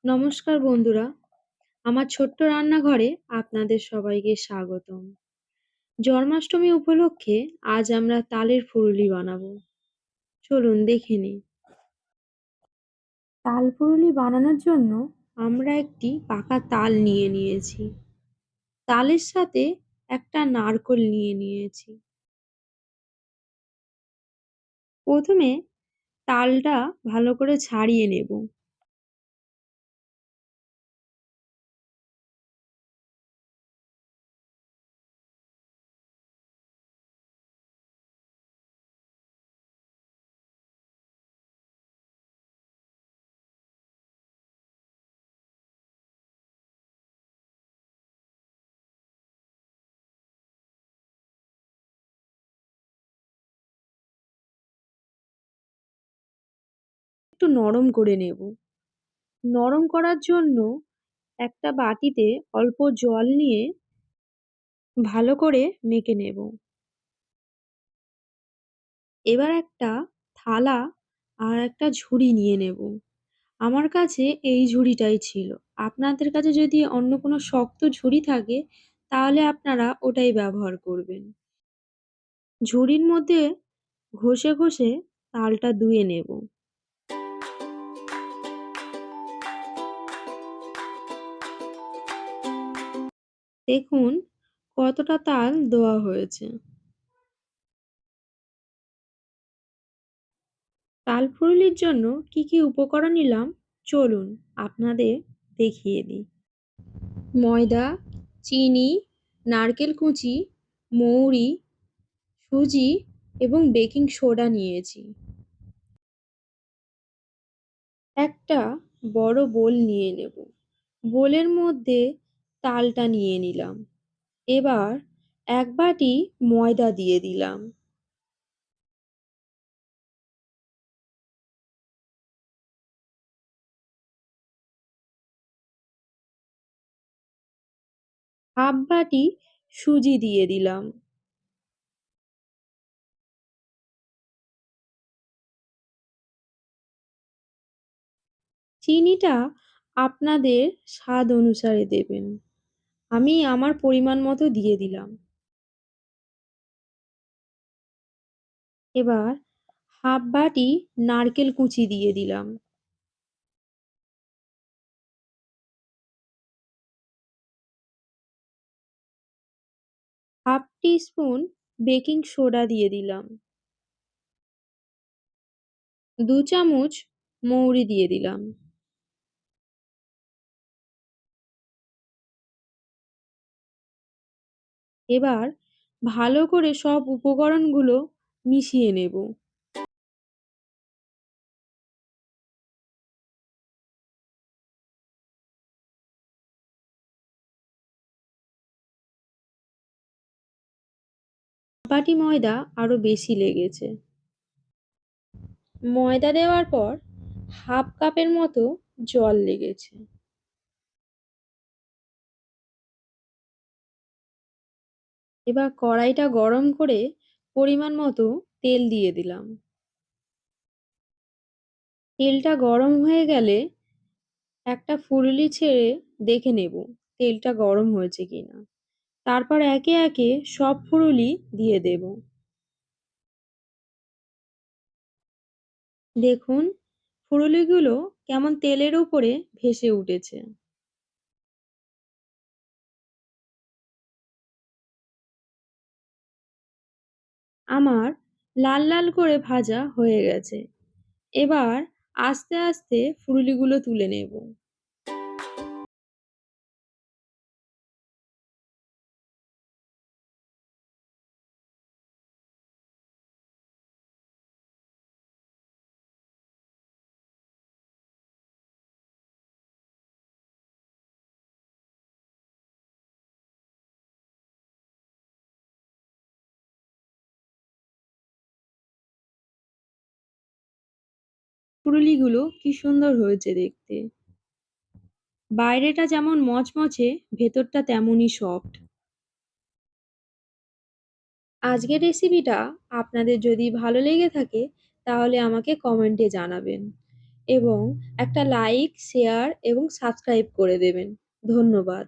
নমস্কার বন্ধুরা, আমার ছোট্ট রান্নাঘরে আপনাদের সবাইকে স্বাগতম। জন্মাষ্টমী উপলক্ষে আজ আমরা তালের ফুলুরি বানাবো। চলুন দেখে নিই। তাল ফুলুরি বানানোর জন্য আমরা একটি পাকা তাল নিয়ে নিয়েছি। তালের সাথে একটা নারকোল নিয়ে নিয়েছি। প্রথমে তালটা ভালো করে ছাড়িয়ে নেব। একটু নরম করে নেব। নরম করার জন্য একটা বাটিতে অল্প জল নিয়ে ভালো করে মেখে নেব। এবার একটা থালা আর একটা ঝুড়ি নিয়ে নেব। আমার কাছে এই ঝুড়িটাই ছিল। আপনাদের কাছে যদি অন্য কোনো শক্ত ঝুড়ি থাকে তাহলে আপনারা ওটাই ব্যবহার করবেন। ঝুড়ির মধ্যে ঘষে ঘষে তালটা ধুয়ে নেব। দেখুন কতটা তাল দেওয়া হয়েছে। তাল ফুলুরির জন্য কি কি উপকরণ নিলাম চলুন আপনাদের দেখিয়ে দিই। ময়দা, চিনি, নারকেল কুচি, মৌরি, সুজি এবং বেকিং সোডা নিয়েছি। একটা বড় বোল নিয়ে নেব। বোলের মধ্যে তালটা নিয়ে নিলাম। এবার এক বাটি ময়দা দিয়ে দিলাম। হাফ বাটি সুজি দিয়ে দিলাম। চিনিটা আপনাদের স্বাদ অনুসারে দেবেন। আমি আমার পরিমাণ মতো দিয়ে দিলাম। এবার হাফ বাটি নারকেল কুচি দিয়ে দিলাম। হাফ টিস্পুন বেকিং সোডা দিয়ে দিলাম। 2 চামচ মৌরি দিয়ে দিলাম। এবার ভালো করে সব উপকরণগুলো মিশিয়ে নেব। বাটি ময়দা আরো বেশি লেগেছে। ময়দা দেওয়ার পর হাফ কাপের মতো জল লেগেছে। এবার কড়াইটা গরম করে পরিমাণ মতো তেল দিয়ে দিলাম। তেলটা গরম হয়ে গেলে একটা ফুলুরি ছেড়ে দেখে নেব তেলটা গরম হয়েছে কিনা। তারপর একে একে সব ফুলুরি দিয়ে দেব। দেখুন ফুলুরিগুলো কেমন তেলের উপরে ভেসে উঠেছে। আমার লাল লাল করে ভাজা হয়ে গেছে। এবার আস্তে আস্তে ফুলুরিগুলো তুলে নেব। ফুলুরিগুলো কি সুন্দর হয়েছে দেখতে। বাইরেটা যেমন মচমচে ভেতরটা তেমনই সফট। আজকের রেসিপিটা আপনাদের যদি ভালো লেগে থাকে তাহলে আমাকে কমেন্টে জানাবেন এবং একটা লাইক, শেয়ার এবং সাবস্ক্রাইব করে দেবেন। ধন্যবাদ।